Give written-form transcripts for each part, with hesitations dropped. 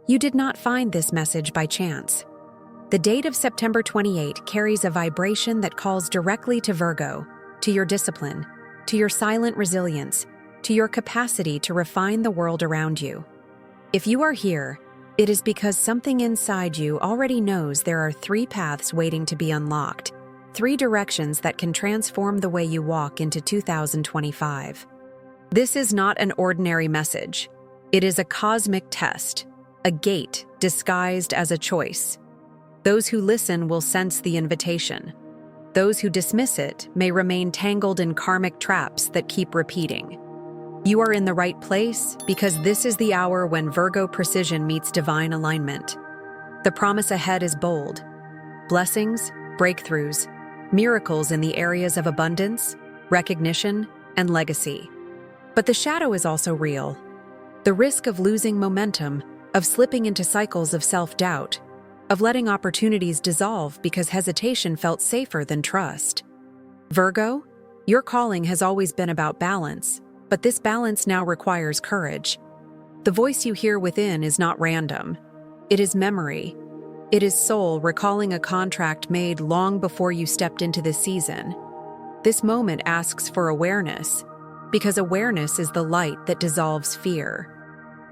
you did not find this message by chance. The date of September 28 carries a vibration that calls directly to Virgo, to your discipline, to your silent resilience, to your capacity to refine the world around you. If you are here, it is because something inside you already knows there are 3 paths waiting to be unlocked, 3 directions that can transform the way you walk into 2025. This is not an ordinary message. It is a cosmic test, a gate disguised as a choice. Those who listen will sense the invitation. Those who dismiss it may remain tangled in karmic traps that keep repeating. You are in the right place because this is the hour when Virgo precision meets divine alignment. The promise ahead is bold. Blessings, breakthroughs, miracles in the areas of abundance, recognition, and legacy. But the shadow is also real. The risk of losing momentum, of slipping into cycles of self-doubt, of letting opportunities dissolve because hesitation felt safer than trust. Virgo, your calling has always been about balance, but this balance now requires courage. The voice you hear within is not random. It is memory. It is soul recalling a contract made long before you stepped into this season. This moment asks for awareness, because awareness is the light that dissolves fear.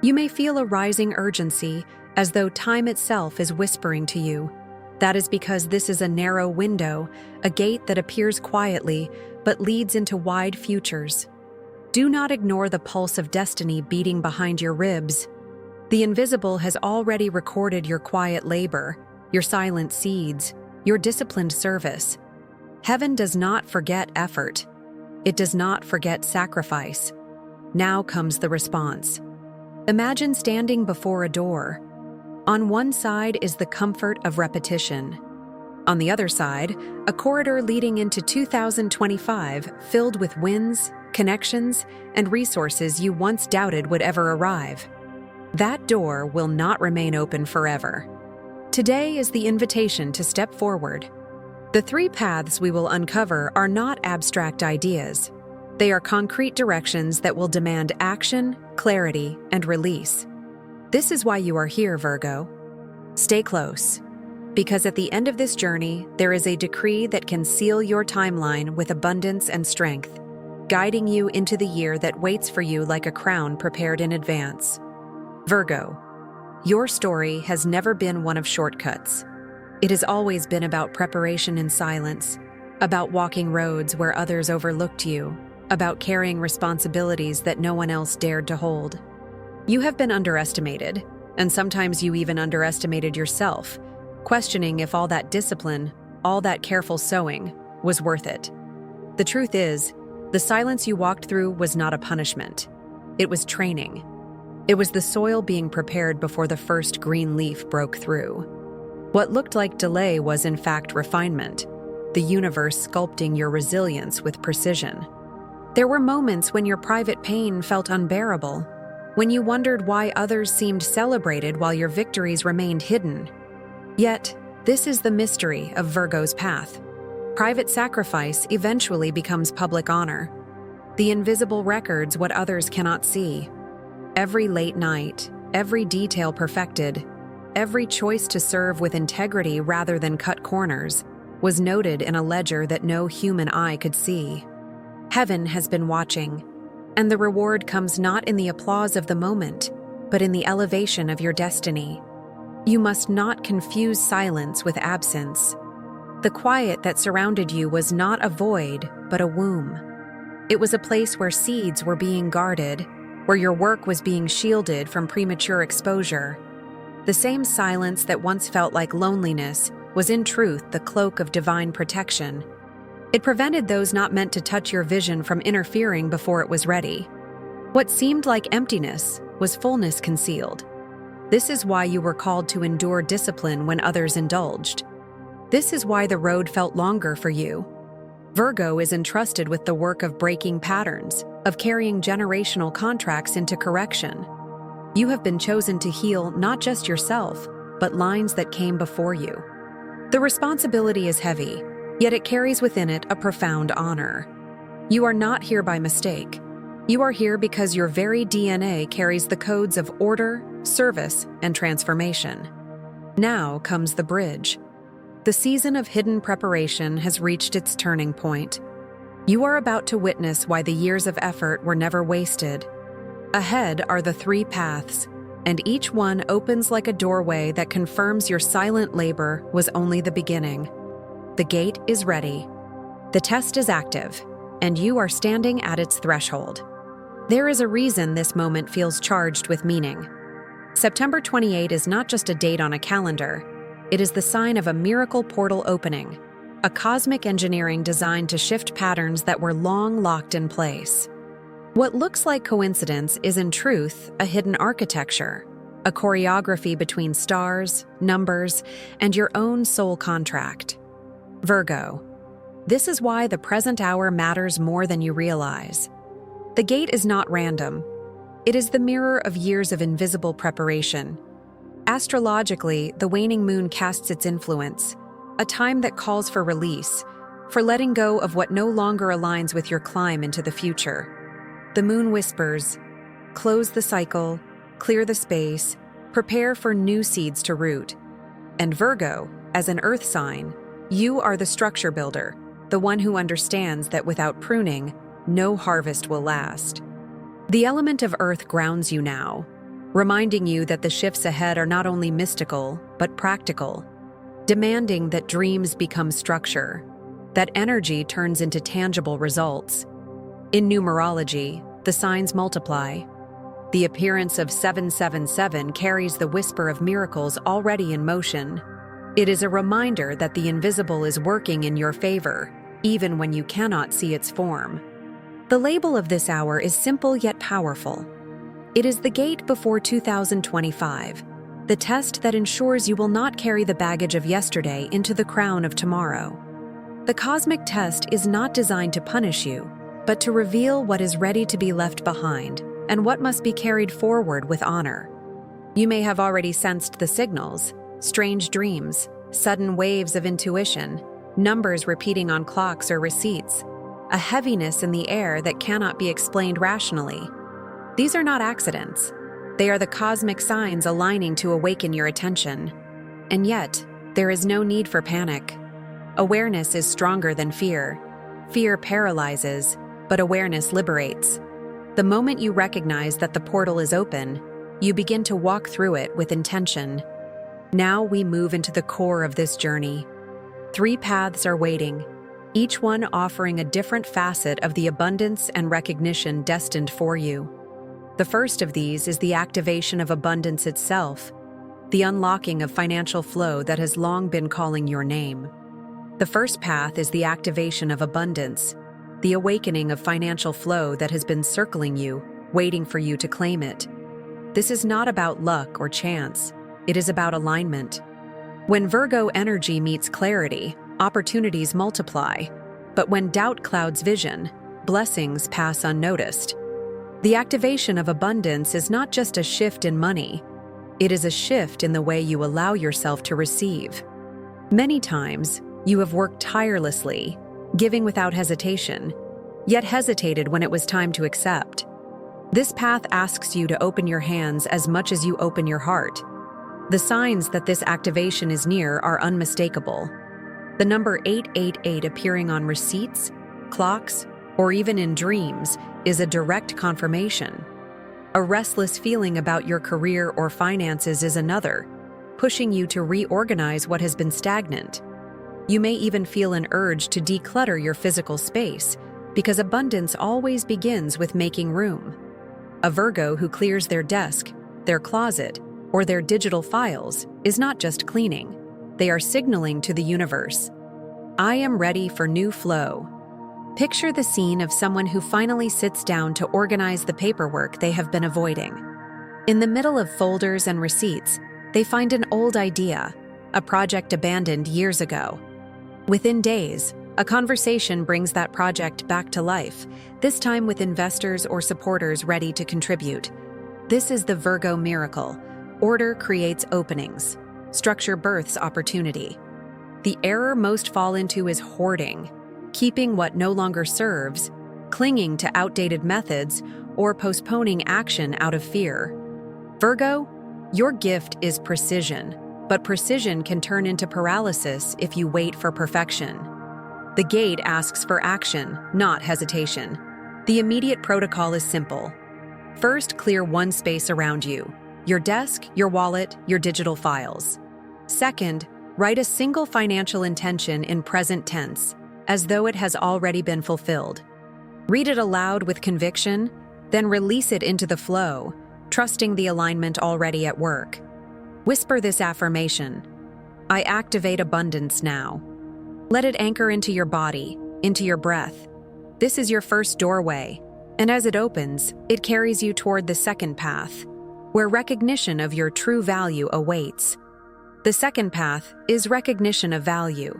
You may feel a rising urgency, as though time itself is whispering to you. That is because this is a narrow window, a gate that appears quietly, but leads into wide futures. Do not ignore the pulse of destiny beating behind your ribs. The invisible has already recorded your quiet labor, your silent seeds, your disciplined service. Heaven does not forget effort. It does not forget sacrifice. Now comes the response. Imagine standing before a door. On one side is the comfort of repetition. On the other side, a corridor leading into 2025 filled with wins, connections, and resources you once doubted would ever arrive. That door will not remain open forever. Today is the invitation to step forward. The 3 paths we will uncover are not abstract ideas. They are concrete directions that will demand action, clarity, and release. This is why you are here, Virgo. Stay close, because at the end of this journey, there is a decree that can seal your timeline with abundance and strength, guiding you into the year that waits for you like a crown prepared in advance. Virgo, your story has never been one of shortcuts. It has always been about preparation in silence, about walking roads where others overlooked you, about carrying responsibilities that no one else dared to hold. You have been underestimated, and sometimes you even underestimated yourself, questioning if all that discipline, all that careful sewing, was worth it. The truth is, the silence you walked through was not a punishment. It was training. It was the soil being prepared before the first green leaf broke through. What looked like delay was in fact refinement, the universe sculpting your resilience with precision. There were moments when your private pain felt unbearable, when you wondered why others seemed celebrated while your victories remained hidden. Yet, this is the mystery of Virgo's path. Private sacrifice eventually becomes public honor. The invisible records what others cannot see. Every late night, every detail perfected, every choice to serve with integrity rather than cut corners was noted in a ledger that no human eye could see. Heaven has been watching, and the reward comes not in the applause of the moment, but in the elevation of your destiny. You must not confuse silence with absence. The quiet that surrounded you was not a void, but a womb. It was a place where seeds were being guarded, where your work was being shielded from premature exposure. The same silence that once felt like loneliness was in truth the cloak of divine protection. It prevented those not meant to touch your vision from interfering before it was ready. What seemed like emptiness was fullness concealed. This is why you were called to endure discipline when others indulged. This is why the road felt longer for you. Virgo is entrusted with the work of breaking patterns, of carrying generational contracts into correction. You have been chosen to heal not just yourself, but lines that came before you. The responsibility is heavy, yet it carries within it a profound honor. You are not here by mistake. You are here because your very DNA carries the codes of order, service, and transformation. Now comes the bridge. The season of hidden preparation has reached its turning point. You are about to witness why the years of effort were never wasted. Ahead are the 3 paths, and each one opens like a doorway that confirms your silent labor was only the beginning. The gate is ready. The test is active, and you are standing at its threshold. There is a reason this moment feels charged with meaning. September 28 is not just a date on a calendar. It is the sign of a miracle portal opening, a cosmic engineering designed to shift patterns that were long locked in place. What looks like coincidence is in truth a hidden architecture, a choreography between stars, numbers, and your own soul contract. Virgo. This is why the present hour matters more than you realize. The gate is not random. It is the mirror of years of invisible preparation. Astrologically, the waning moon casts its influence, a time that calls for release, for letting go of what no longer aligns with your climb into the future. The moon whispers, close the cycle, clear the space, prepare for new seeds to root. And Virgo, as an earth sign, you are the structure builder, the one who understands that without pruning, no harvest will last. The element of earth grounds you now, reminding you that the shifts ahead are not only mystical, but practical, demanding that dreams become structure, that energy turns into tangible results. In numerology, the signs multiply. The appearance of 777 carries the whisper of miracles already in motion. It is a reminder that the invisible is working in your favor, even when you cannot see its form. The label of this hour is simple yet powerful. It is the gate before 2025, the test that ensures you will not carry the baggage of yesterday into the crown of tomorrow. The cosmic test is not designed to punish you, but to reveal what is ready to be left behind and what must be carried forward with honor. You may have already sensed the signals: strange dreams, sudden waves of intuition, numbers repeating on clocks or receipts, a heaviness in the air that cannot be explained rationally. These are not accidents. They are the cosmic signs aligning to awaken your attention. And yet, there is no need for panic. Awareness is stronger than fear. Fear paralyzes, but awareness liberates. The moment you recognize that the portal is open, you begin to walk through it with intention. Now we move into the core of this journey. 3 paths are waiting, each one offering a different facet of the abundance and recognition destined for you. The first of these is the activation of abundance itself, the unlocking of financial flow that has long been calling your name. The first path is the activation of abundance, the awakening of financial flow that has been circling you, waiting for you to claim it. This is not about luck or chance. It is about alignment. When Virgo energy meets clarity, opportunities multiply. But when doubt clouds vision, blessings pass unnoticed. The activation of abundance is not just a shift in money. It is a shift in the way you allow yourself to receive. Many times, you have worked tirelessly, giving without hesitation, yet hesitated when it was time to accept. This path asks you to open your hands as much as you open your heart. The signs that this activation is near are unmistakable. The number 888 appearing on receipts, clocks, or even in dreams is a direct confirmation. A restless feeling about your career or finances is another, pushing you to reorganize what has been stagnant. You may even feel an urge to declutter your physical space, because abundance always begins with making room. A Virgo who clears their desk, their closet, or their digital files is not just cleaning. They are signaling to the universe, I am ready for new flow. Picture the scene of someone who finally sits down to organize the paperwork they have been avoiding. In the middle of folders and receipts, they find an old idea, a project abandoned years ago. Within days, a conversation brings that project back to life, this time with investors or supporters ready to contribute. This is the Virgo miracle. Order creates openings. Structure births opportunity. The error most fall into is hoarding, keeping what no longer serves, clinging to outdated methods, or postponing action out of fear. Virgo, Your gift is precision, but precision can turn into paralysis if you wait for perfection. The gate asks for action, not hesitation. The immediate protocol is simple. First, clear one space around you: your desk, your wallet, your digital files. Second, write a single financial intention in present tense, as though it has already been fulfilled. Read it aloud with conviction, then release it into the flow, trusting the alignment already at work. Whisper this affirmation: I activate abundance now. Let it anchor into your body, into your breath. This is your first doorway, and as it opens, it carries you toward the second path, where recognition of your true value awaits. The second path is recognition of value.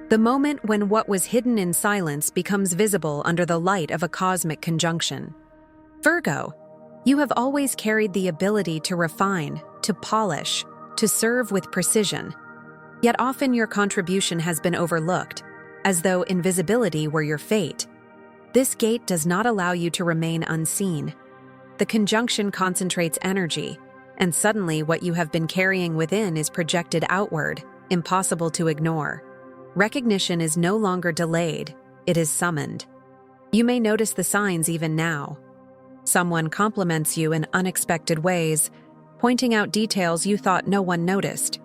The moment when what was hidden in silence becomes visible under the light of a cosmic conjunction. Virgo, you have always carried the ability to refine, to polish, to serve with precision. Yet often your contribution has been overlooked, as though invisibility were your fate. This gate does not allow you to remain unseen. The conjunction concentrates energy, and suddenly what you have been carrying within is projected outward, impossible to ignore. Recognition is no longer delayed, it is summoned. You may notice the signs even now. Someone compliments you in unexpected ways, pointing out details you thought no one noticed.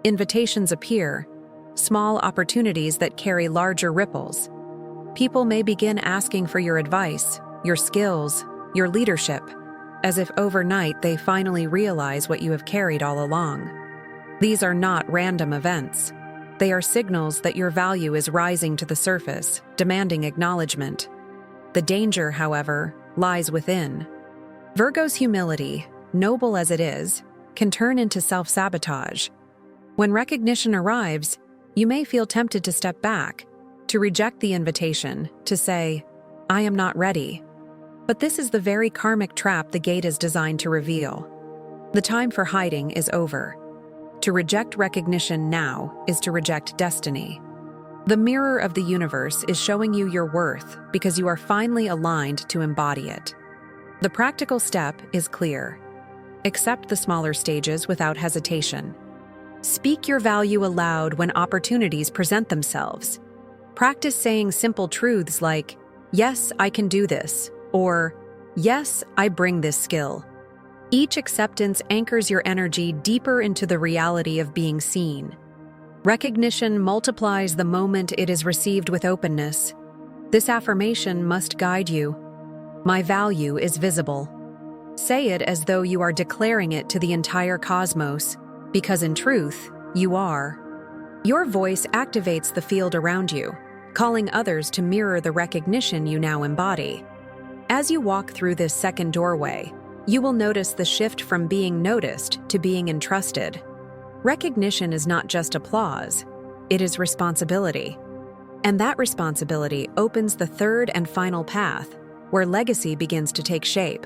Invitations appear, small opportunities that carry larger ripples. People may begin asking for your advice, your skills, your leadership, as if overnight they finally realize what you have carried all along. These are not random events. They are signals that your value is rising to the surface, demanding acknowledgement. The danger, however, lies within. Virgo's humility, noble as it is, can turn into self-sabotage. When recognition arrives, you may feel tempted to step back, to reject the invitation, to say, I am not ready. But this is the very karmic trap the gate is designed to reveal. The time for hiding is over. To reject recognition now is to reject destiny. The mirror of the universe is showing you your worth because you are finally aligned to embody it. The practical step is clear. Accept the smaller stages without hesitation. Speak your value aloud when opportunities present themselves. Practice saying simple truths like, yes, I can do this, or yes, I bring this skill. Each acceptance anchors your energy deeper into the reality of being seen. Recognition multiplies the moment it is received with openness. This affirmation must guide you. My value is visible. Say it as though you are declaring it to the entire cosmos, because in truth, you are. Your voice activates the field around you, calling others to mirror the recognition you now embody. As you walk through this second doorway, you will notice the shift from being noticed to being entrusted. Recognition is not just applause, it is responsibility. And that responsibility opens the third and final path, where legacy begins to take shape.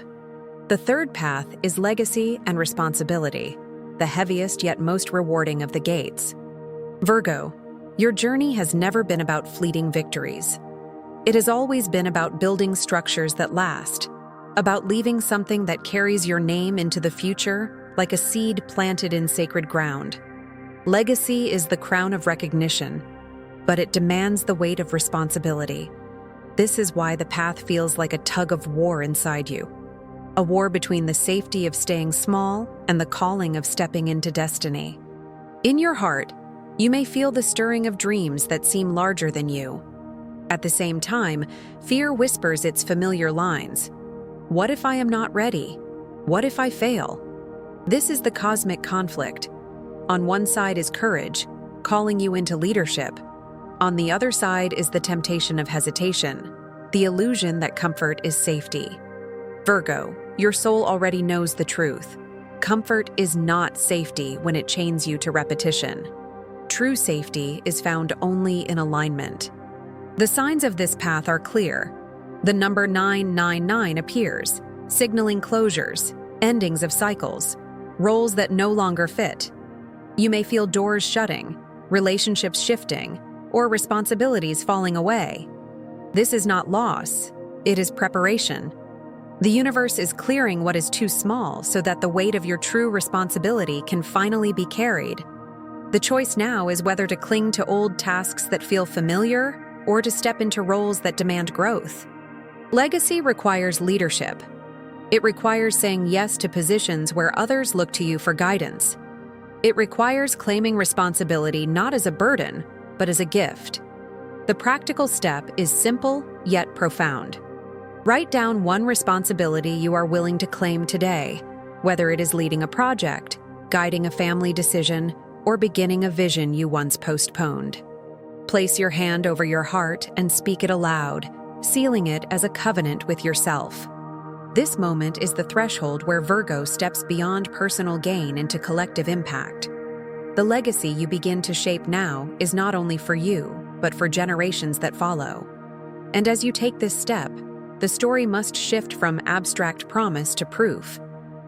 The third path is legacy and responsibility, the heaviest yet most rewarding of the gates. Virgo, your journey has never been about fleeting victories. It has always been about building structures that last, about leaving something that carries your name into the future like a seed planted in sacred ground. Legacy is the crown of recognition, but it demands the weight of responsibility. This is why the path feels like a tug of war inside you. A war between the safety of staying small and the calling of stepping into destiny. In your heart, you may feel the stirring of dreams that seem larger than you. At the same time, fear whispers its familiar lines. What if I am not ready? What if I fail? This is the cosmic conflict. On one side is courage, calling you into leadership. On the other side is the temptation of hesitation, the illusion that comfort is safety. Virgo, your soul already knows the truth. Comfort is not safety when it chains you to repetition. True safety is found only in alignment. The signs of this path are clear. The number 999 appears, signaling closures, endings of cycles, roles that no longer fit. You may feel doors shutting, relationships shifting, or responsibilities falling away. This is not loss, it is preparation. The universe is clearing what is too small so that the weight of your true responsibility can finally be carried. The choice now is whether to cling to old tasks that feel familiar or to step into roles that demand growth. Legacy requires leadership. It requires saying yes to positions where others look to you for guidance. It requires claiming responsibility not as a burden, but as a gift. The practical step is simple yet profound. Write down one responsibility you are willing to claim today, whether it is leading a project, guiding a family decision, or beginning a vision you once postponed. Place your hand over your heart and speak it aloud, sealing it as a covenant with yourself. This moment is the threshold where Virgo steps beyond personal gain into collective impact. The legacy you begin to shape now is not only for you, but for generations that follow. And as you take this step, the story must shift from abstract promise to proof,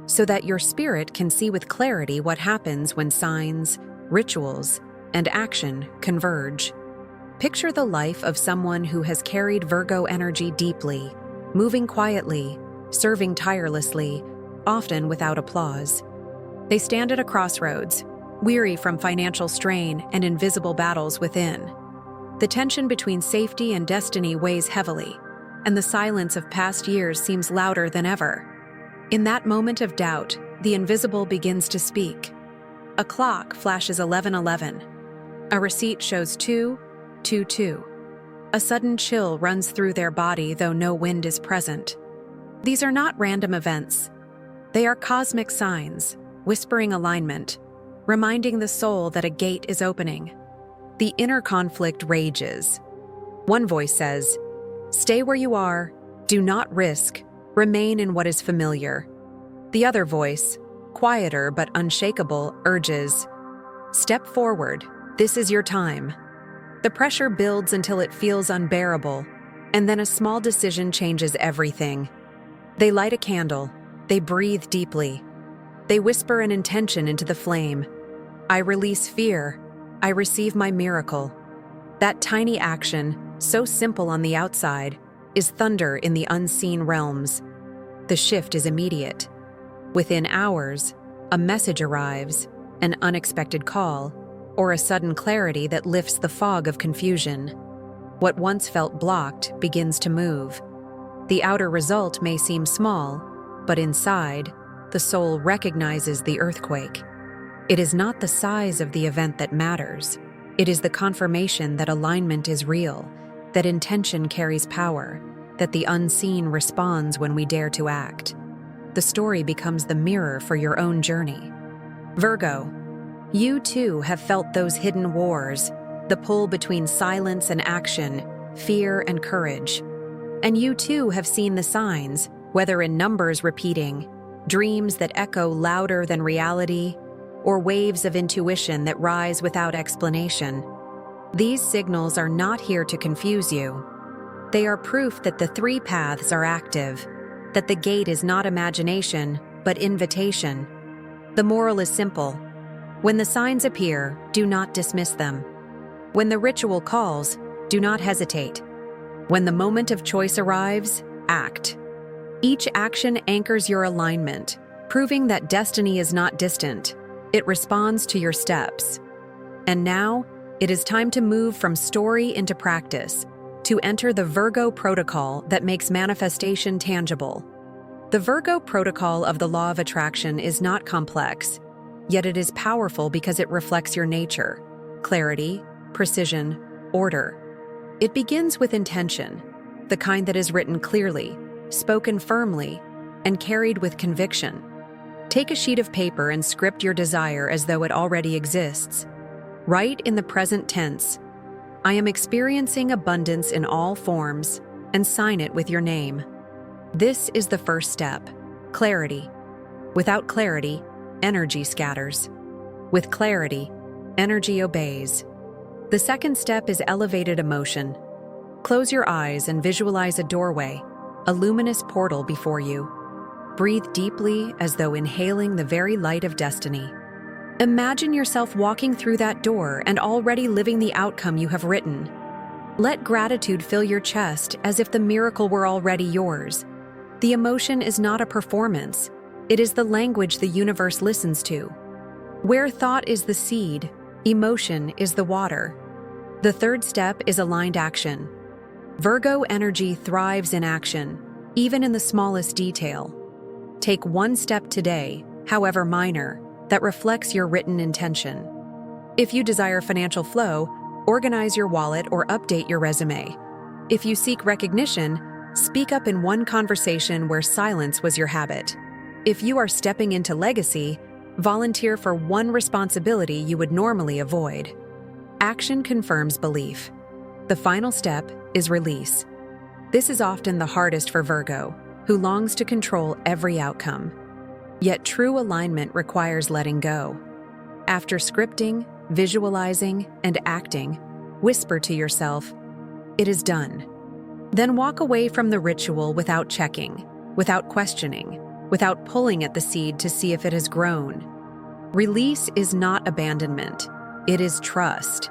so that your spirit can see with clarity what happens when signs, rituals, and action converge. Picture the life of someone who has carried Virgo energy deeply, moving quietly, serving tirelessly, often without applause. They stand at a crossroads, weary from financial strain and invisible battles within. The tension between safety and destiny weighs heavily, and the silence of past years seems louder than ever. In that moment of doubt, the invisible begins to speak. A clock flashes 11:11. A receipt shows 2:22. A sudden chill runs through their body, though no wind is present. These are not random events. They are cosmic signs, whispering alignment, reminding the soul that a gate is opening. The inner conflict rages. One voice says, "Stay where you are, do not risk, remain in what is familiar." The other voice, quieter but unshakable, urges, "Step forward, this is your time." The pressure builds until it feels unbearable, and then a small decision changes everything. They light a candle, they breathe deeply. They whisper an intention into the flame. "I release fear, I receive my miracle." That tiny action, so simple on the outside, is thunder in the unseen realms. The shift is immediate. Within hours, a message arrives, an unexpected call, or a sudden clarity that lifts the fog of confusion. What once felt blocked begins to move. The outer result may seem small, but inside, the soul recognizes the earthquake. It is not the size of the event that matters. It is the confirmation that alignment is real, that intention carries power, that the unseen responds when we dare to act. The story becomes the mirror for your own journey. Virgo, you too have felt those hidden wars, the pull between silence and action, fear and courage. And you too have seen the signs, whether in numbers repeating, dreams that echo louder than reality, or waves of intuition that rise without explanation. These signals are not here to confuse you. They are proof that the three paths are active, that the gate is not imagination, but invitation. The moral is simple. When the signs appear, do not dismiss them. When the ritual calls, do not hesitate. When the moment of choice arrives, act. Each action anchors your alignment, proving that destiny is not distant. It responds to your steps. And now, it is time to move from story into practice, to enter the Virgo protocol that makes manifestation tangible. The Virgo protocol of the law of attraction is not complex, yet it is powerful because it reflects your nature: clarity, precision, order. It begins with intention, the kind that is written clearly, spoken firmly, and carried with conviction. Take a sheet of paper and script your desire as though it already exists. Write in the present tense, "I am experiencing abundance in all forms," and sign it with your name. This is the first step: clarity. Without clarity, energy scatters. With clarity, energy obeys. The second step is elevated emotion. Close your eyes and visualize a doorway, a luminous portal before you. Breathe deeply as though inhaling the very light of destiny. Imagine yourself walking through that door and already living the outcome you have written. Let gratitude fill your chest as if the miracle were already yours. The emotion is not a performance. It is the language the universe listens to. Where thought is the seed, emotion is the water. The third step is aligned action. Virgo energy thrives in action, even in the smallest detail. Take one step today, however minor, that reflects your written intention. If you desire financial flow, organize your wallet or update your resume. If you seek recognition, speak up in one conversation where silence was your habit. If you are stepping into legacy, volunteer for one responsibility you would normally avoid. Action confirms belief. The final step is release. This is often the hardest for Virgo, who longs to control every outcome. Yet true alignment requires letting go. After scripting, visualizing, and acting, whisper to yourself, "It is done." Then walk away from the ritual without checking, without questioning, without pulling at the seed to see if it has grown. Release is not abandonment, it is trust.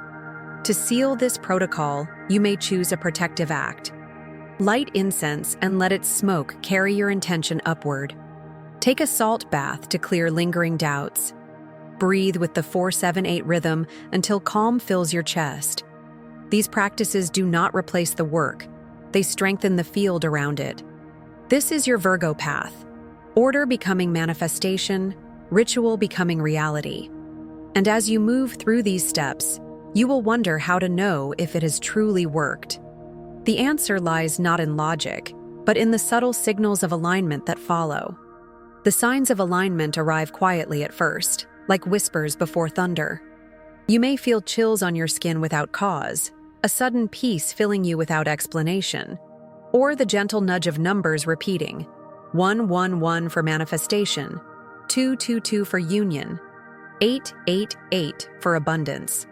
To seal this protocol, you may choose a protective act. Light incense and let its smoke carry your intention upward. Take a salt bath to clear lingering doubts. Breathe with the 4-7-8 rhythm until calm fills your chest. These practices do not replace the work, they strengthen the field around it. This is your Virgo path. Order becoming manifestation, ritual becoming reality. And as you move through these steps, you will wonder how to know if it has truly worked. The answer lies not in logic, but in the subtle signals of alignment that follow. The signs of alignment arrive quietly at first, like whispers before thunder. You may feel chills on your skin without cause, a sudden peace filling you without explanation, or the gentle nudge of numbers repeating, 111 for manifestation, 222 for union, 888 for abundance.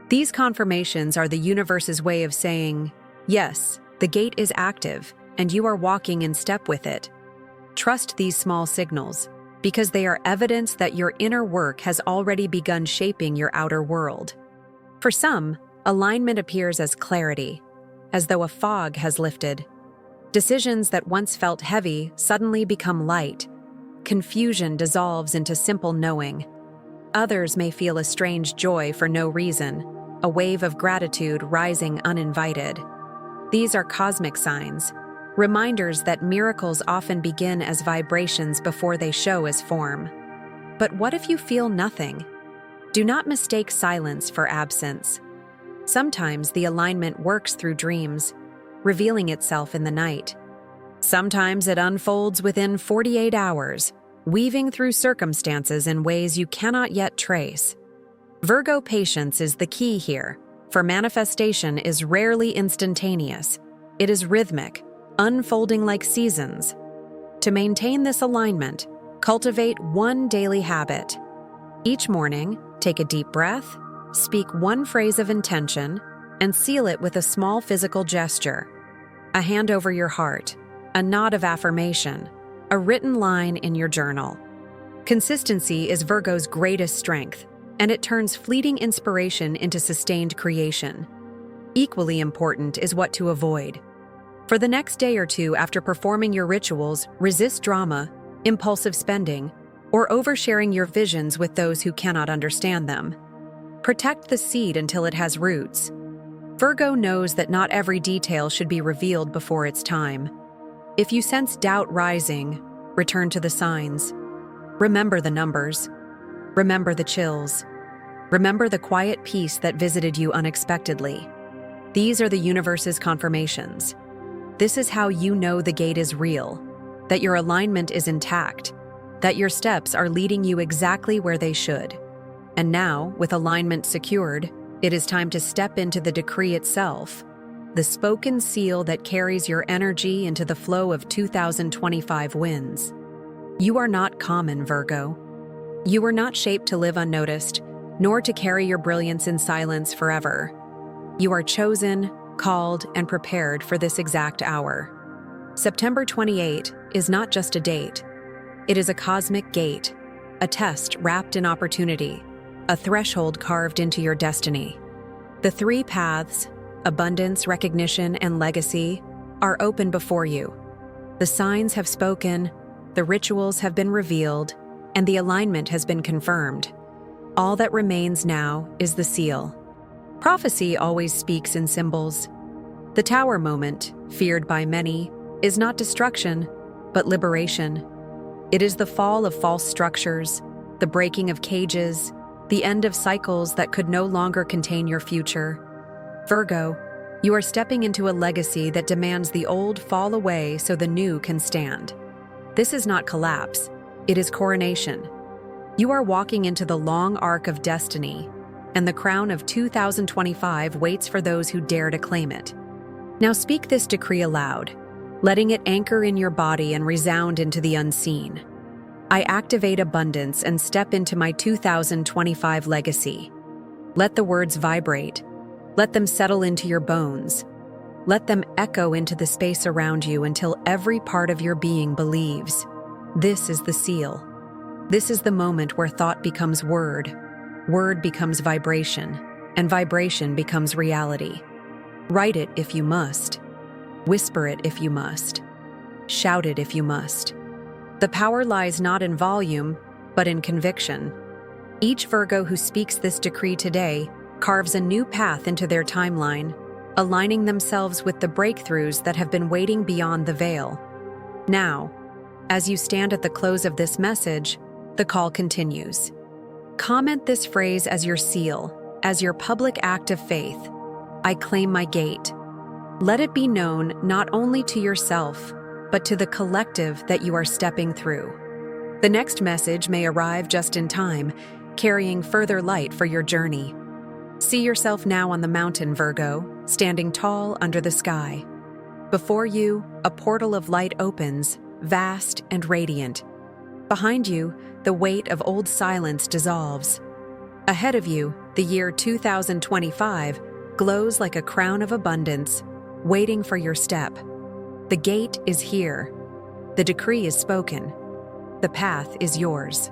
These confirmations are the universe's way of saying, yes, the gate is active, and you are walking in step with it. Trust these small signals, because they are evidence that your inner work has already begun shaping your outer world. For some, alignment appears as clarity, as though a fog has lifted. Decisions that once felt heavy suddenly become light. Confusion dissolves into simple knowing. Others may feel a strange joy for no reason, a wave of gratitude rising uninvited. These are cosmic signs, reminders that miracles often begin as vibrations before they show as form. But what if you feel nothing? Do not mistake silence for absence. Sometimes the alignment works through dreams, revealing itself in the night. Sometimes it unfolds within 48 hours, weaving through circumstances in ways you cannot yet trace. Virgo patience is the key here, for manifestation is rarely instantaneous. It is rhythmic, unfolding like seasons. To maintain this alignment, cultivate one daily habit. Each morning, take a deep breath, speak one phrase of intention, and seal it with a small physical gesture. A hand over your heart, a nod of affirmation, a written line in your journal. Consistency is Virgo's greatest strength, and it turns fleeting inspiration into sustained creation. Equally important is what to avoid. For the next day or two after performing your rituals, resist drama, impulsive spending, or oversharing your visions with those who cannot understand them. Protect the seed until it has roots. Virgo knows that not every detail should be revealed before its time. If you sense doubt rising, return to the signs. Remember the numbers. Remember the chills. Remember the quiet peace that visited you unexpectedly. These are the universe's confirmations. This is how you know the gate is real, that your alignment is intact, that your steps are leading you exactly where they should. And now, with alignment secured, it is time to step into the decree itself, the spoken seal that carries your energy into the flow of 2025 winds. You are not common, Virgo. You were not shaped to live unnoticed, nor to carry your brilliance in silence forever. You are chosen, called, and prepared for this exact hour. September 28 is not just a date. It is a cosmic gate, a test wrapped in opportunity, a threshold carved into your destiny. The three paths, abundance, recognition, and legacy, are open before you. The signs have spoken, the rituals have been revealed, and the alignment has been confirmed. All that remains now is the seal. Prophecy always speaks in symbols. The Tower moment, feared by many, is not destruction, but liberation. It is the fall of false structures, the breaking of cages, the end of cycles that could no longer contain your future. Virgo, you are stepping into a legacy that demands the old fall away so the new can stand. This is not collapse, it is coronation. You are walking into the long arc of destiny, and the crown of 2025 waits for those who dare to claim it. Now speak this decree aloud, letting it anchor in your body and resound into the unseen. I activate abundance and step into my 2025 legacy. Let the words vibrate. Let them settle into your bones. Let them echo into the space around you until every part of your being believes. This is the seal. This is the moment where thought becomes word becomes vibration, and vibration becomes reality. Write it if you must. Whisper it if you must. Shout it if you must. The power lies not in volume, but in conviction. Each Virgo who speaks this decree today carves a new path into their timeline, aligning themselves with the breakthroughs that have been waiting beyond the veil. Now, as you stand at the close of this message, the call continues. Comment this phrase as your seal, as your public act of faith. I claim my gate. Let it be known not only to yourself, but to the collective that you are stepping through. The next message may arrive just in time, carrying further light for your journey. See yourself now on the mountain, Virgo, standing tall under the sky. Before you, a portal of light opens, vast and radiant. Behind you, the weight of old silence dissolves. Ahead of you, the year 2025 glows like a crown of abundance, waiting for your step. The gate is here. The decree is spoken. The path is yours.